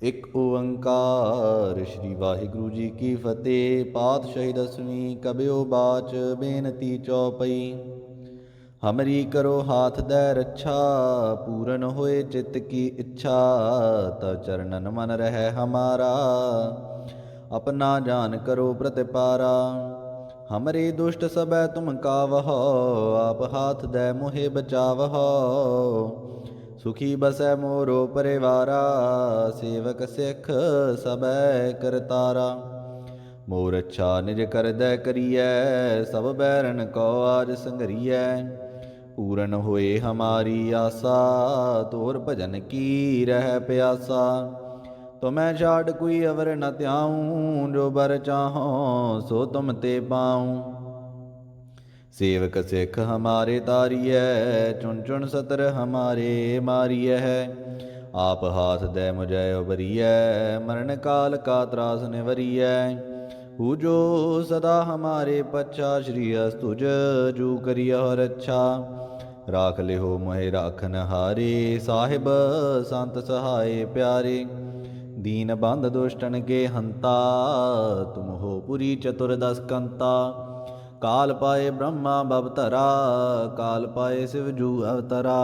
ਇੱਕ ਓੰਕਾਰ ਸ਼੍ਰੀ ਵਾਹਿਗੁਰੂ ਜੀ ਕੀ ਫਤਿਹ। ਪਾਤਸ਼ਾਹੀ ਦਸਵੀਂ ਕਬਿਓ ਬਾਚ ਬੇਨਤੀ ਚੌਪਈ। ਹਮਰੀ ਕਰੋ ਹਾਥ ਦੈ ਰੱਛਾ, ਪੂਰਨ ਹੋਏ ਚਿੱਤ ਕੀ ਇੱਛਾ। ਤਵ ਚਰਨਨ ਮਨ ਰਹਿ ਹਮਾਰਾ, ਆਪਣਾ ਜਾਨ ਕਰੋ ਪ੍ਰਤਿਪਾਰਾ। ਹਮਰੇ ਦੁਸ਼ਟ ਸਭੈ ਤੁਮ ਕਾਵਹੋ, ਆਪ ਹਾਥ ਦੈ ਮੋਹਿ ਬਚਾਵਹੋ। ਸੁਖੀ ਬਸੈ ਮੋਰੋ ਪਰਿਵਾਰਾ, ਸੇਵਕ ਸਿੱਖ ਸਭੈ ਕਰਤਾਰਾ। ਮੋਰ ਅੱਛਾ ਨਿਜ ਕਰਦੈ ਕਰੀਐ, ਸਭ ਬੈਰਨ ਕੋ ਆਜ ਸੰਘਰੀਐ। ਪੂਰਨ ਹੋਏ ਹਮਾਰੀ ਆਸਾ, ਤੋਰ ਭਜਨ ਕੀ ਰਹਿ ਪਿਆਸਾ। ਤੁਮੈ ਛਾਡ ਕੋਈ ਅਵਰ ਨ ਧਿਆਊਂ, ਜੋ ਬਰ ਚਾਹੋ ਸੋ ਤੁਮ ਤੇ ਪਾਊਂ। सेवक सिख हमारे तारिय, चुन चुन सतर हमारे मारिय। आप हाथ दे मुझे उबरिय, मरण काल का त्रास निवरिय। पूजो सदा हमारे पच्छा, श्री अस्तुज जू करिय रक्षा। राख लिहो मोहि राखन हारे, साहिब संत सहाय प्यारे। दीन बंध दुष्टन के हंता, तुम हो पुरी चतुर्दश कंता। काल पाए ब्रह्मा भवतरा, काल पाए शिव जू अवतरा।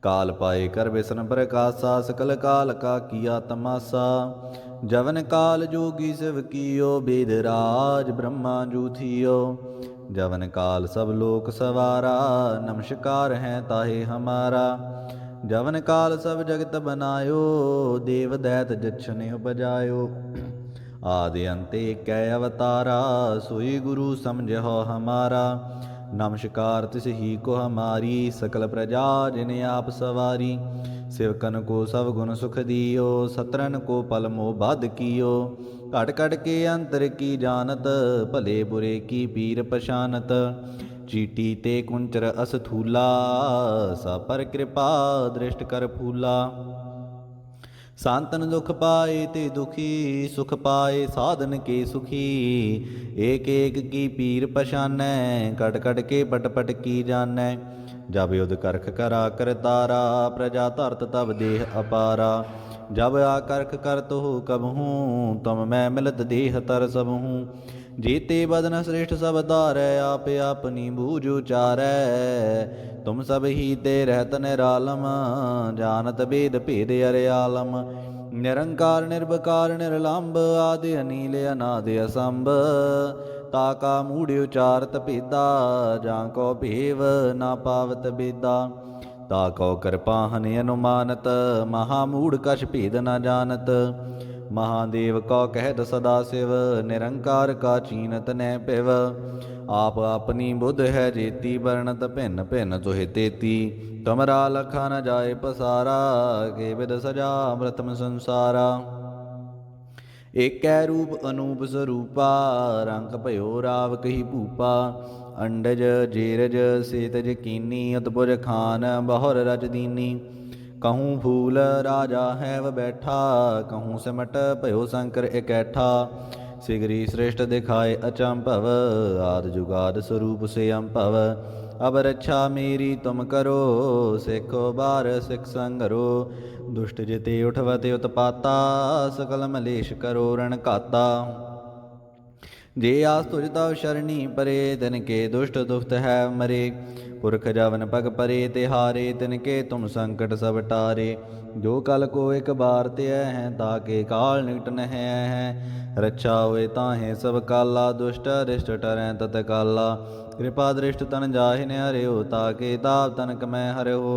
काल पाए कर विष्णु प्रकाशा, सकल काल का किया तमासा। जवन काल जोगी शिव कियो, वेद राज ब्रह्मा जू थियो। जवन काल सब लोक सवारा, नमस्कार है ताहे हमारा। जवन काल सब जगत बनायो, देव दैत जछन उपजायो। आदि अंत एकै अवतारा, सोई गुरु समझो हमारा। नमस्कार तिस ही को हमारी, सकल प्रजा जिन आप सवारी। सेवकन को सब गुण सुख दियो, सतरन को पल मोह बाध कियो। घट घट के अंतर की जानत, भले बुरे की पीर पशानत। चीटी ते कुंचर असथूला, सा पर कृपा दृष्ट कर फूला। सांतन दुख पाए ते दुखी, सुख पाए साधन के सुखी। एक एक की पीर पशानै, कट कट के पट पट की जानै। जब युद्ध करख करा करतारा, प्रजा धरत तब देह अपारा। जब आकर्ख करत हो कबहूँ, तुम मैं मिलत देह तर सबहूँ। जेते बदन श्रेष्ठ सब धारै, आप अपनी बूझ उचारै। तुम सब ही ते रहत निरालम, जानत भेद भेद अरियालम। निरंकार निर्विकार निर्लंब, आदि अनील अनादि असंभ। ताका मूढ़ उचारत भेदा, जाको भेव ना पावत बेदा। ताको कृपाहन अनुमानत, महामूढ़ कछ भेद न जानत। महादेव को कहत सदा शिव, निरंकार का चीनत न पिव। आप अपनी बुध है जेती, वर्णत भिन्न भिन्न तुहि तेती। तुमरा लखा न जाए पसारा, के विद सजा अमृतम संसारा। एकै रूप अनूप स्वरूपा, रंग भयो राव कही भूपा। अंडज जेरज सेतज कीनी, अतपुर खान बहुर रज दीनी। कहूँ फूल राजा हैव बैठा, कहूँ सिमट भयो शंकर इकैठा। सिगरी श्रेष्ठ दिखाए अचंभव, आद जुगाद स्वरूप से अम्भव। अब रक्षा मेरी तुम करो, सिखो बार सिख संगरो। दुष्ट जिते उठवते उत्पाता, सकल मलेश करो रण घाता। जे आस तुझ तव शरणी परे, तिनके दुष्ट दुष्ट है मरे। पुरख जवन पग परे तिहारे, तिनके तुम संकट सब टारे। जो कल को एक बार त्य हैं, ताके काल निकट न है। रक्षा होए ताहे सब काला, दुष्ट अरिष्ट टरै तत्काला। कृपा दृष्ट तन जाहि न हरियो, ताके ताप तनक मैं हरियो।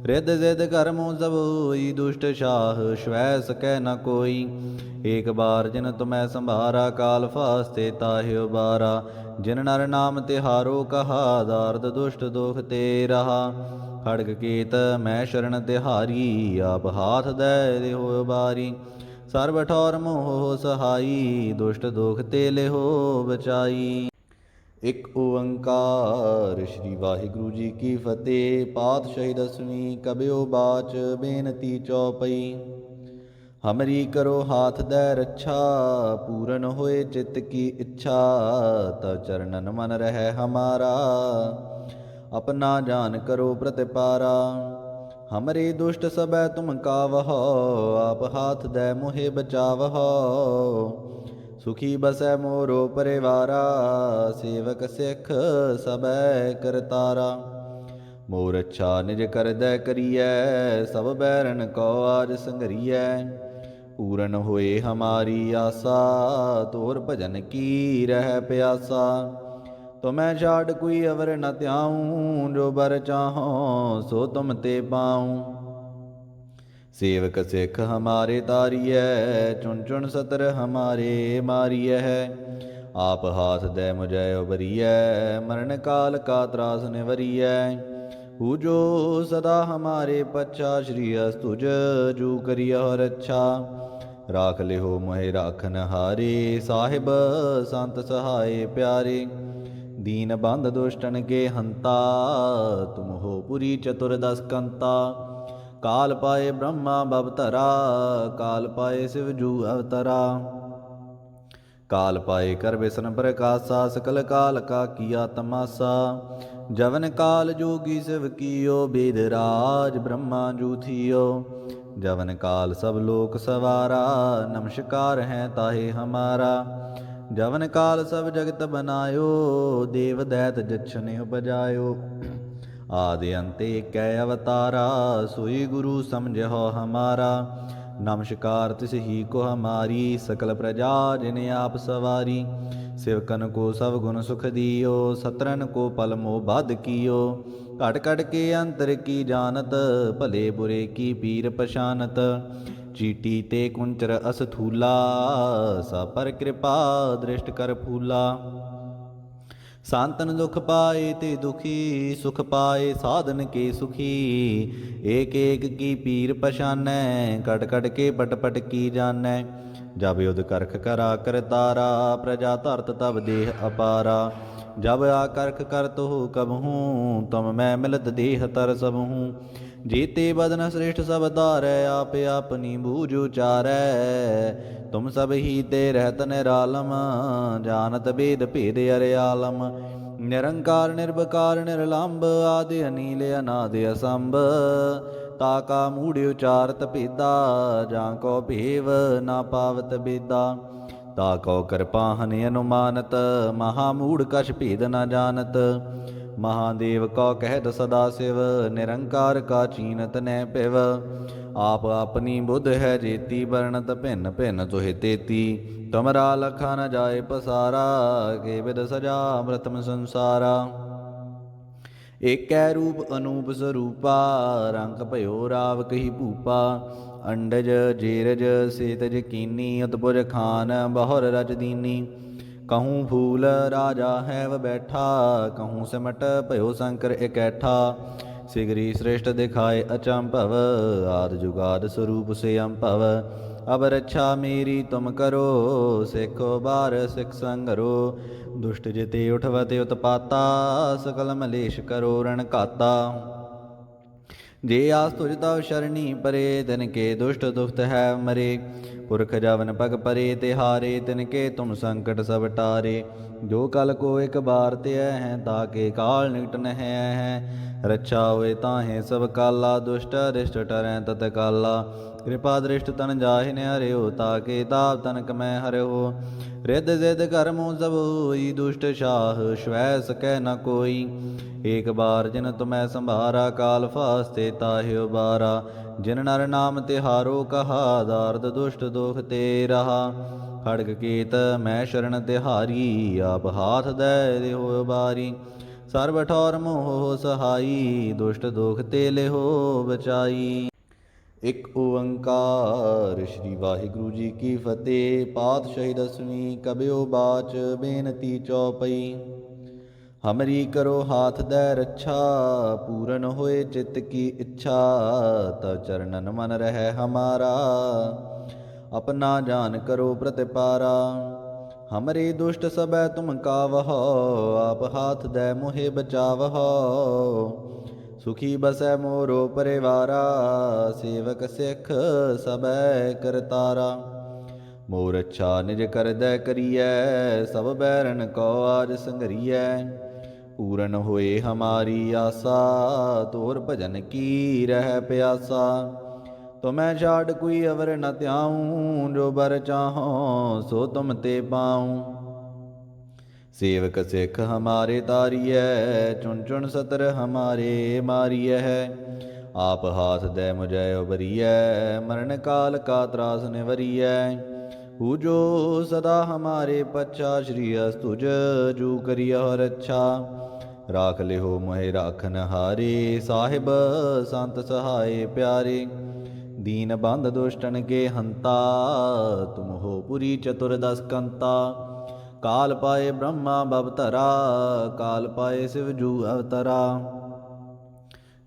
रिद्ध सिद्ध कर्मों सब होई, दुष्ट शाह श्वै सकै न कोई। एक बार जिन तुम्हें संभारा, काल फास्ते ताहि उबारा। जिन नर नाम तिहारो कहा, दार्द दुष्ट दोख ते रहा। खड़ग केत मैं शरण तिहारी, आप हाथ दे देहो उबारी। सर्व ठौर मोह सहाई, दुष्ट दोख ते लेहो बचाई। एक ओंकार श्री वाहिगुरु जी की फतेह। पातशाही दसवीं कबियो बाच बेनती चौपई। हमरी करो हाथ दे रक्षा, पूरन होए चित्त की इच्छा। तव चरणन मन रह हमारा, अपना जान करो प्रतिपारा। हमरे दुष्ट सबै तुम कावहो, आप हाथ दै मोहे बचावहो। सुखी बसै मोरो परिवारा, सेवक सिख सबै करतारा। मोर अच्छा निज कर दै करियै, सब बैरन को आज संघरियै। पूरन होए हमारी आसा, तोर भजन की रह प्यासा। तो मैं छाड़ कोई अवर न त्याऊँ, जो बर चाहो सो तुम ते पाऊँ। सेवक सिख हमारे तारिय, चुन चुन सतर हमारे मारिय। आप हाथ दे मुझे उबरिय, मरण काल का त्रास निवरिय। जो सदा हमारे पच्छा, श्री अस्तुज जू करिय रक्षा। राख लिहो मोहे राखन हारे, साहिब संत सहाय प्यारे। दीन बंध दुष्टन के हंता, तुम हो पुरी चतुर्दश कंता। काल पाए ब्रह्मा बवतरा, काल पाए शिव जू अवतरा। काल पाए कर बिसन प्रकाशा, सकल काल का किया तमासा। जवन काल जोगी शिव कियो, वेद राज ब्रह्मा जू थियो। जवन काल सब लोक सवारा, नमस्कार है ताहे हमारा। जवन काल सब जगत बनायो, देव दैत जछन उपजायो। आदि अंत कै अवतारा, सोई गुरु समझो हमारा। नमस्कार तिस ही को हमारी, सकल प्रजा जिन आप सवारी। सेवकन को सब गुण सुख दियो, सतरन को पल मोह बाध कियो। घट घट के अंतर की जानत, भले बुरे की पीर पशानत। चीटी ते कुंचर असथूला, सा पर कृपा दृष्ट कर फूला। सांतन दुख पाए ते दुखी, सुख पाए साधन के सुखी। एक एक की पीर पशानै, कट कट के पट पट की जानै। जब युद्ध करख करा कर तारा, प्रजा धरत तब देह अपारा। जब आकर्ख करत हो कबहूँ, तुम मैं मिलत देह तर सबहूँ। जीते बदन श्रेष्ठ सब धारै, आप अपनी बूझ उचारै। तुम सब ही ते रहत निरालम, जानत वेद भेद अर्यालम। निरंकार निर्विकार निर्लंब, आदि अनील अनादि असंभ। ताका मूढ़ उचारत भेदा, जाको भेव ना पावत बेदा। ताको कृपाहन अनुमानत, महामूढ़ कछ भेद न जानत। महादेव को कहत सदा शिव, निरंकार का चीनत न पिव। आप अपनी बुद्ध है जेती, वर्णत भिन्न भिन्न तुहि तेती। तुमरा लखा न जाए पसारा, के विद सजा अमृतम संसारा। एकै रूप अनूप स्वरूपा, रंग भयो राव कही भूपा। अंडज जेरज सेतज कीनी, अतपुर खान बहुर रज दीनी। कहूँ फूल राजा हैव बैठा, कहूँ सिमट भयो शंकर इकैठा। सिगरी श्रेष्ठ दिखाए अचंभव, आद जुगाद स्वरूप से अम्भव। अब रक्षा मेरी तुम करो, सिखो बार सिख संगरो। दुष्ट जिते उठवते उत्पाता, सकल मलेश करो रण घाता। जे आस तुझ तव शरणी परे, तिनके दुष्ट दुष्ट है मरे। पुरख जवन पग परे तिहारे, तिनके तुम संकट सब टारे। जो कल को एक बार ते हैं, ताके काल निकट न है। रक्षा होए ताहे सब काला, दुष्ट अरिष्ट टरै तत्काला। कृपा दृष्ट तन जाहि न हरियो, ताके ताप तनक मैं हरियो। रिद्ध सिद्ध कर्मों सब होई, दुष्ट शाह श्वै सकै न कोई। एक बार जिन तुम्हें संभारा, काल फास्ते ताहि उबारा। जिन नर नाम तिहारो कहा, दार्द दुष्ट दोख ते रहा। खड़ग केत मैं शरण तिहारी, आप हाथ दे देहो उबारी। सर्व ठौर मोह सहाई, दुष्ट दोख ते लेहो बचाई। एक ओंकार श्री वाहिगुरु जी की फतेह। पातशाही दसवीं कबियो बाच, बेनती चौपई। हमरी करो हाथ दै रक्षा, पूरन होए चित्त की इच्छा। तव चरणन मन रहे हमारा, अपना जान करो प्रतिपारा। हमरे दुष्ट सबै तुम कावहो, आप हाथ दै मोहे बचावहो। सुखी बसै मोरो परिवारा, सेवक सिख सबै करतारा। मोर अच्छा निज कर दै करियै, सब बैरन को आज संघरियै। पूरन होए हमारी आसा, तोर भजन की रह प्यासा। तुम्हें छाड़ कोई अवर न त्याऊं, जो बर चाहो सो तुम ते पाऊं। सेवक सिख हमारे तारिय, चुन चुन सतर हमारे मारिय है। आप हाथ दे मुझे उबरिय, मरण काल का त्रास निवरिय। पूजो सदा हमारे पच्छा, श्री अस्तुज जू करिय रक्षा। राख लिहो मोहे राखन हारे, साहिब संत सहाय प्यारे। दीन बंध दुष्टन के हंता, तुम हो पुरी चतुर्दश कंता। काल पाए ब्रह्मा भवतरा, काल पाए शिव जू अवतरा।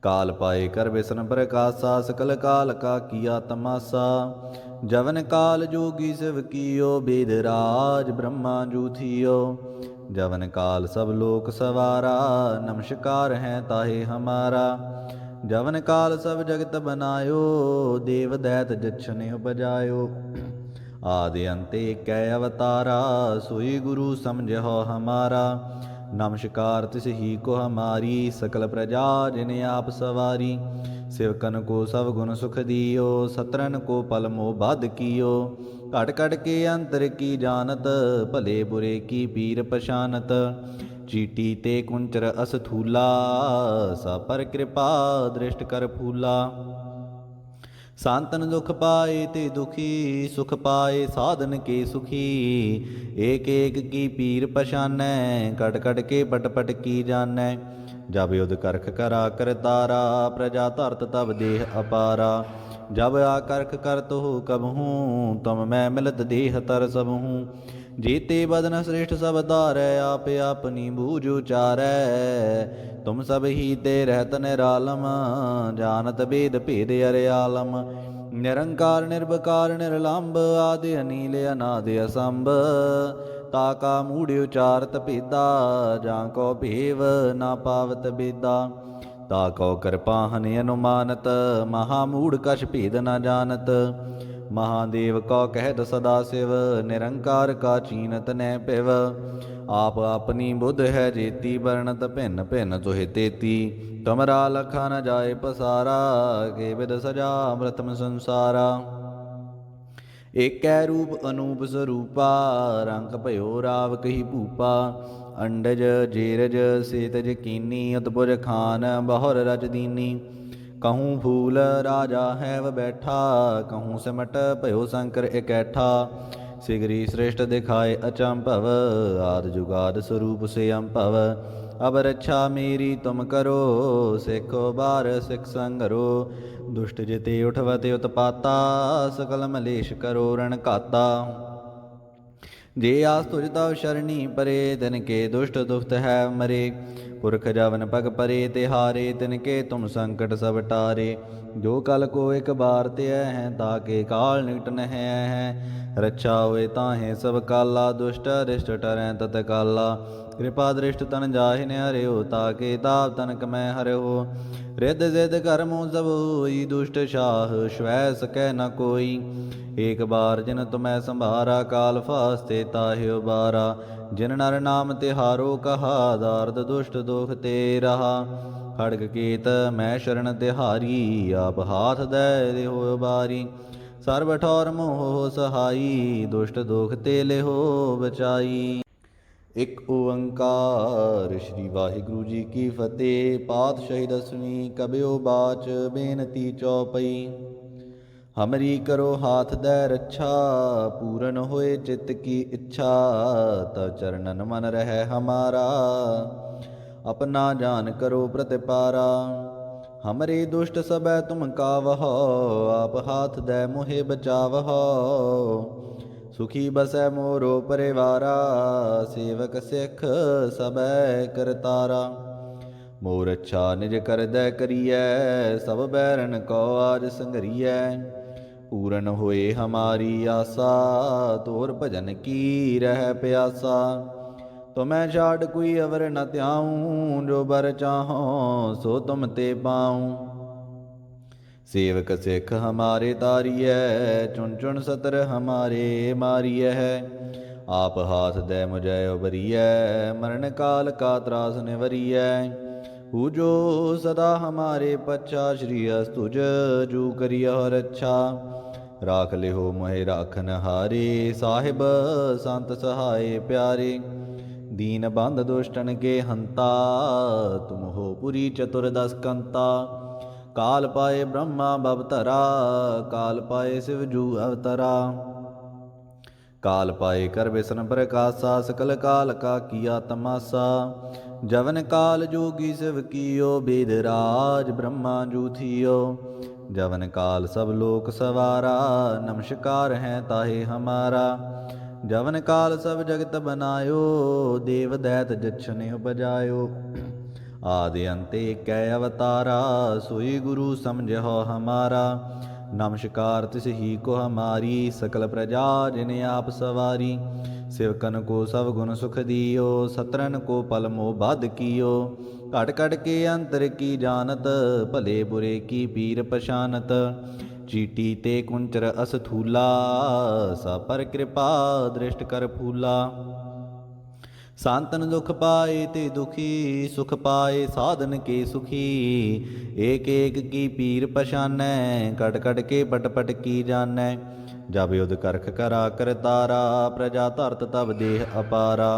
काल पाए कर बिसन प्रकाशा, सकल काल का किया तमासा। जवन काल जोगी शिव कियो, वेद राज ब्रह्मा जू थियो। जवन काल सब लोक सवारा, नमस्कार है ताहे हमारा। जवन काल सब जगत बनायो, देव दैत जछन उपजायो। आदि अंत कै अवतारा, सोई गुरु समझो हमारा। नमस्कार तिस ही को हमारी, सकल प्रजा जिन आप सवारी। सिवकन को सब गुण सुख दियो, सतरन को पल मोह बाध कियो। घट घट के अंतर की जानत, भले बुरे की पीर पशानत। चीटी ते कुंचर असथूला, सा पर कृपा दृष्ट कर फूला। सांतन दुख पाए ते दुखी, सुख पाए साधन के सुखी। एक एक की पीर पशानै, कट कट के पट पट की जानै। जब युद्ध करख करा कर तारा, प्रजा धरत तब देह अपारा। जब आकर्ख करत हो कबहूँ, तुम मैं मिलत देह तर सबहूँ। जीते बदन श्रेष्ठ सब धारै, आप अपनी बूझ उचारै। तुम सब ही ते रहत निरालम, जानत वेद भेद अर्यालम। निरंकार निर्विकार निर्लंब, आदि अनील अनादि असंभ। ताका मूढ़ उचारत भेदा, जाको भेव ना पावत बेदा। ताको कृपाहन अनुमानत, महामूढ़ कछ भेद न जानत। महादेव को कहत सदा शिव, निरंकार का चीनत न पिव। आप अपनी बुद्ध है जेती, वर्णत भिन्न भिन्न तुहि तेती। तुमरा लखा न जाए पसारा, के विद सजा अमृतम संसारा। एकै रूप अनूप स्वरूपा, रंग भयो राव कही भूपा। अंडज जेरज सेतज कीनी, उत्पुज खान बहुर रज दीनी। कहूँ फूल राजा हैव बैठा, कहूँ सिमट भयो शंकर इकैठा। सिगरी श्रेष्ठ दिखाए अचंभव, आद जुगाद स्वरूप से अम्भव। अब रक्षा मेरी तुम करो, सिखो बार सिख संगरो। दुष्ट जिते उठवते उत्पाता, सकल मलेश करो रण घाता। जे आस तुझ तव शरणी परे, तिनके दुष्ट दुष्ट है मरे। पुरख जवन पग परे तिहारे, तिनके तुम संकट सब टारे। जो कल को एक बार ते हैं, ताके काल निकट न है। रक्षा होए ताहे सब काला, दुष्ट अरिष्ट टरै तत्काला। कृपा दृष्ट तन जाहि न हरियो, ताके ताप तनक मैं हरियो। रिद्ध सिद्ध कर्मों सब होई, दुष्ट शाह श्वै सकै न कोई। एक बार जिन तुम्हें संभारा, काल फास्ते ताहि उबारा। जिन नर नाम तिहारो कहा, दार्द दुष्ट दोख ते रहा। खड़ग केत मैं शरण तिहारी, आप हाथ दे देहो बारी। सर्व ठौर मोह सहाई, दुष्ट दोख ते लेहो बचाई। एक ओंकार श्री वाहिगुरु जी की फतेह। पातशाही दसवीं कबियो बाच, बेनती चौपई। हमरी करो हाथ दै रक्षा, पूरन होए चित्त की इच्छा। तब चरणन मन रहे हमारा, अपना जान करो प्रतिपारा। हमरे दुष्ट सबै तुम कावहो, आप हाथ दै मोहे बचावहो। सुखी बसै मोरो परिवारा, सेवक सिख सबै करतारा। मोर अच्छा निज कर दै करियै, सब बैरन को आज संघरियै। पूरन होए हमारी आसा, तोर भजन की रह प्यासा। तुम्हें छाड़ कोई अवर न त्याऊं, जो बर चाहो सो तुम ते पाऊं। सेवक सिख हमारे तारिय, चुन चुन सतर हमारे मारिय है। आप हाथ दे मुझे उबरियै, मरण काल का त्रास निवरियै। पूजो सदा हमारे पच्छा, श्री अस्तुज जू करिय रक्षा। राख लिहो मोहि राखन हारे, साहिब संत सहाय प्यारे। दीन बंध दुष्टन के हंता, तुम हो पुरी चतुर्दश कंता। काल पाए ब्रह्मा भवतरा, काल पाए शिव जू अवतरा। काल पाए कर बिसन प्रकाशा, सकल काल का किया तमाशा। जवन काल जोगी शिव कियो, वेद राज ब्रह्मा जू थियो। जवन काल सब लोक सवारा, नमस्कार है ताहे हमारा। जवन काल सब जगत बनायो, देव दैत जछन उपजायो। आदि अंत कै अवतारा, सोई गुरु समझो हमारा। नमस्कार तिस ही को हमारी, सकल प्रजा जिन आप सवारी। सिवकन को सब गुण सुख दियो, सतरन को पल मोह बाध कियो। घट घट के अंतर की जानत, भले बुरे की पीर पशानत। चीटी ते कुंचर असथूला, सा पर कृपा दृष्ट कर फूला। सांतन दुख पाए ते दुखी, सुख पाए साधन के सुखी। एक एक की पीर पशानै, कट कट के पट पट की जानै। जब युद्ध करख करा कर तारा, प्रजा धरत तब देह अपारा।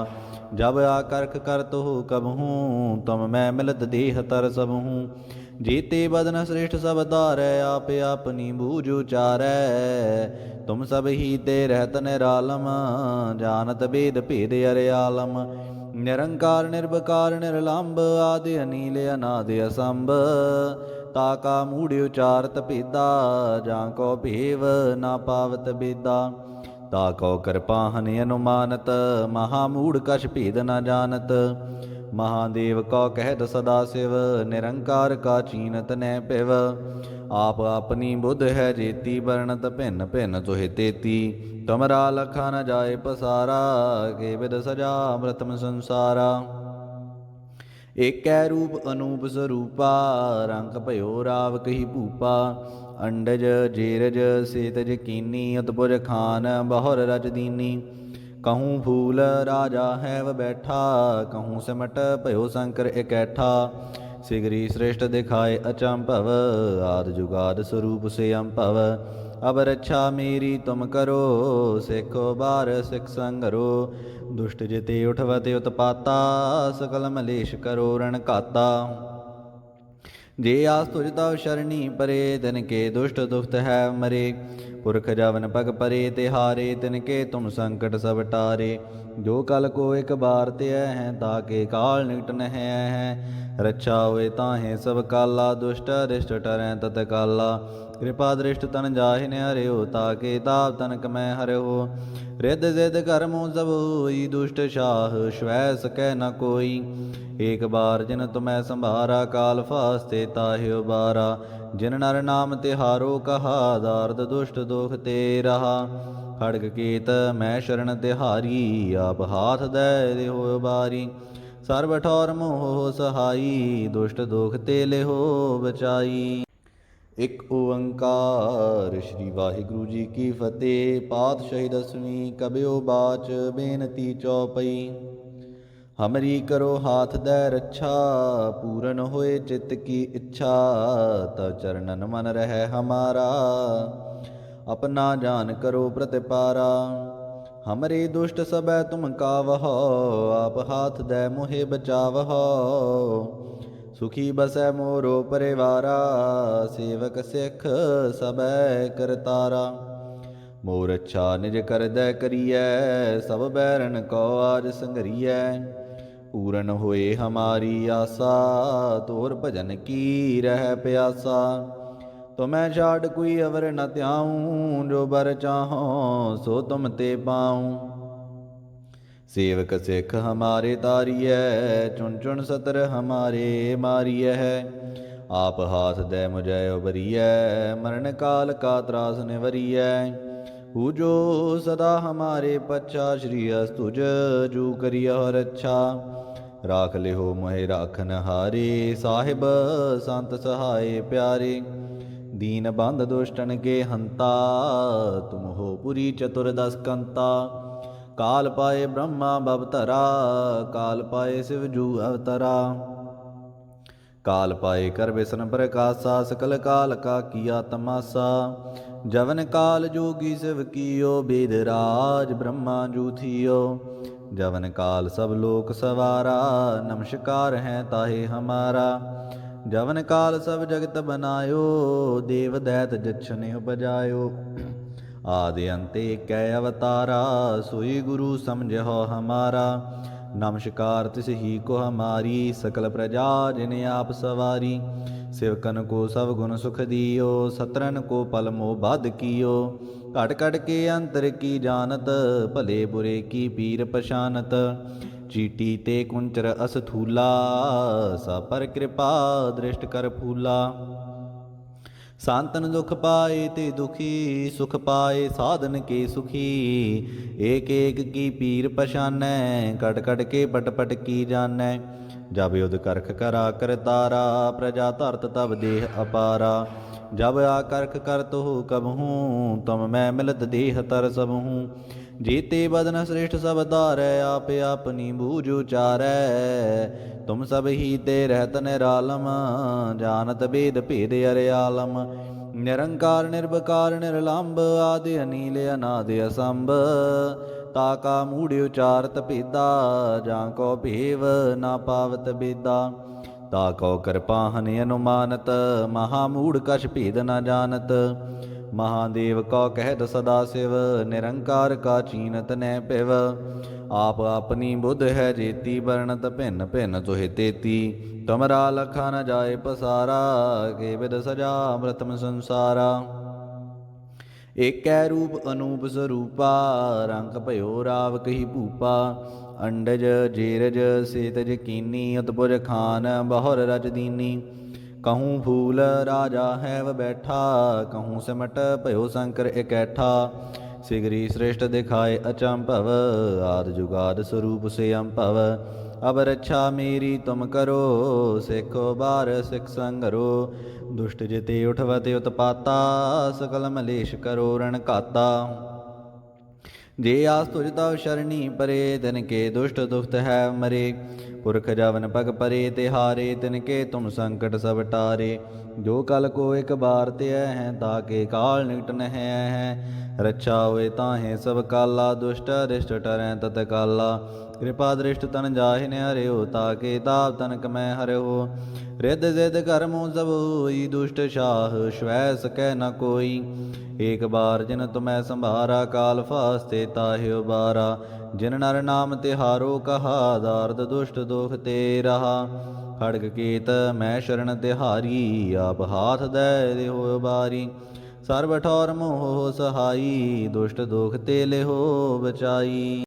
जब आकर्ख करत हो कबहूँ, तुम मैं मिलत देह तर सबहूँ। जीते बदन श्रेष्ठ सब धारै, आप अपनी बूझ उचारै। तुम सब ही ते रहत निरालम, जानत वेद भेद अर्यालम। निरंकार निर्विकार निर्लंब, आदि अनील अनादि असंभ। ताका मूढ़ उचारत भेदा, जाको भेव ना पावत बेदा। ताको कृपाहन अनुमानत, महामूढ़ कछ भेद न जानत। महादेव को कहत सदा शिव, निरंकार का चीनत न पिव। आप अपनी बुध है जेती, वर्णत भिन्न भिन्न तुहि तेती। तुमरा लखा न जाए पसारा, के विद सजा अमृतम संसारा। एकै रूप अनूप स्वरूपा, रंग भयो राव कही भूपा। अंडज जेरज सेतज कीनी, अतपुर खान बहुर रज दीनी। कहूँ फूल राजा हैव बैठा, कहूँ सिमट भयो शंकर इकैठा। सिगरी श्रेष्ठ दिखाए अचंभव, आद जुगाद स्वरूप से अम्भव। अब रक्षा मेरी तुम करो, सिखो बार सिख संगरो। दुष्ट जिते उठवते उत्पाता, सकल मलेश करो रण घाता। जे आस तुझ तव शरणी परे, तिनके दुष्ट दुष्ट है मरे। पुरख जवन पग परे तिहारे, तिनके तुम संकट सब टारे। जो कल को एक बार ते हैं, ताके काल निकट न है। रक्षा होए ताहे सब काला, दुष्ट अरिष्ट टरै तत्काला। कृपा दृष्ट तन जाहि न हरियो, ताके ताप तनक मैं हरियो। रिद्ध सिद्ध कर्मों सब होई, दुष्ट शाह श्वै सकै न कोई। एक बार जिन तुम्हें संभारा, काल फास्ते ताहि उबारा। जिन नर नाम तिहारो कहा, दार्द दुष्ट दोख ते रहा। खड़ग केत मैं शरण तिहारी, आप हाथ दे देहो उबारी। सर्व ठौर मोह सहाई, दुष्ट दोख ते लेहो बचाई। एक ओंकार श्री वाहिगुरु जी की फतेह। पातशाही दसवीं कबियो बाच, बेनती चौपई। हमरी करो हाथ दै रक्षा, पूरन होए चित्त की इच्छा। तव चरणन मन रहे हमारा, अपना जान करो प्रतिपारा। हमरे दुष्ट सबै तुम कावहो, आप हाथ दै मोहे बचावहो। सुखी बसै मोरो परिवारा, सेवक सिख सबै करतारा। मोर अच्छा निज कर दै करियै, सब बैरन को आज संघरियै। पूरन होए हमारी आसा, तोर भजन की रह प्यासा। तो मैं छाड़ कोई अवर न त्याऊँ, जो बर चाहो सो तुम ते पाऊँ। सेवक सिख हमारे तारिय, चुन चुन सतर हमारे मारिय है। आप हाथ दे मुझे उबरिय, मरण काल का त्रास निवरिय। पूजो सदा हमारे पच्छा, श्री अस्तुज जू करिय रक्षा। राख लिहो मोहि राखन हारे, साहिब संत सहाय प्यारे। दीन बंध दुष्टन के हंता, तुम हो पुरी चतुर्दश कंता। ਕਾਲ ਪਾਏ ਬ੍ਰਹਮਾ ਬਵਤਰਾ, ਕਾਲ ਪਾਏ ਸਿਵ ਜੂ ਅਵਤਰਾ। ਕਾਲ ਪਾਏ ਕਰ ਬਿਸਨ ਪ੍ਰਕਾਸ਼ਾ, ਸਕਲ ਕਾਲ ਕਾ ਕੀਆ ਤਮਾਸਾ। ਜਵਨ ਕਾਲ ਜੋਗੀ ਸਿਵ ਕੀਓ, ਬੇਦ ਰਾਜ ਬ੍ਰਹਮਾ ਜੂ ਥੀਓ। जवन काल सब लोक सवारा, नमस्कार है ताहे हमारा। जवन काल सब जगत बनायो, देव दैत जछन उपजायो। आदि अंत कै अवतारा, सोई गुरु समझो हमारा। नमस्कार तिस ही को हमारी, सकल प्रजा जिन आप सवारी। सिवकन को सब गुण सुख दियो, सतरन को पल मोह बाध कियो। घट घट के अंतर की जानत, भले बुरे की पीर पशानत। चीटी ते कुंचर असथूला, सा पर कृपा दृष्ट कर फूला। सांतन दुख पाए ते दुखी, सुख पाए साधन के सुखी। एक एक की पीर पशानै, कट कट के पट पट की जानै। जब युद्ध करख करा कर तारा, प्रजा धरत तब देह अपारा। जब आकर्ख करत हो कबहूँ, तुम मैं मिलत देह तर सबहूँ। जीते बदन श्रेष्ठ सब धारै, आप अपनी बूझ उचारै। तुम सब ही ते रहत निरालम, जानत भेद भेद अर्यालम। निरंकार निर्विकार निर्लंब, आदि अनील अनादि असंभ। ताका मूढ़ उचारत भेदा, जाको भेव ना पावत बेदा। ताको कृपाहन अनुमानत, महामूढ़ कछ भेद न जानत। महादेव को कहत सदा शिव, निरंकार का चीनत न पिव। आप अपनी बुद्ध है जेती, वर्णत भिन्न भिन्न तुहि तेती। तुमरा लखा न जाए पसारा, के विद सजा अमृतम संसारा। एकै रूप अनूप स्वरूपा, रंग भयो राव कही भूपा। अंडज जेरज सेतज कीनी, उत्पुज खान बहुर रज दीनी। कहूँ फूल राजा हैव बैठा, कहूँ सिमट भयो शंकर इकैठा। सिगरी श्रेष्ठ दिखाए अचंभव, आद जुगाद स्वरूप से अम्भव। अब रक्षा मेरी तुम करो, सिखो बार सिख संगरो। दुष्ट जिते उठवते उत्पाता, सकल मलेश करो रण घाता। जे आस तुझ तव शरणी परे, तिनके दुष्ट दुष्ट है मरे। पुरख जवन पग परे तिहारे, तिनके तुम संकट सब टारे। जो कल को एक बार ते हैं, ताके काल निकट न है। रक्षा होए ताहे सब काला, दुष्ट अरिष्ट टरै तत्काला। कृपा दृष्ट तन जाहि न हरियो, ताके ताप तनक मैं हरियो। रिद्ध सिद्ध कर्मों सब होई, दुष्ट शाह श्वै सकै न कोई। एक बार जिन तुम्हें संभारा, काल फास्ते ताहि उबारा। जिन नर नाम तिहारो कहा, दार्द दुष्ट दोख ते रहा। खड़ग केत मैं शरण तिहारी, आप हाथ दे देहो बारी। सर्व ठौर मोह सहाई, दुष्ट दोख ते लेहो बचाई।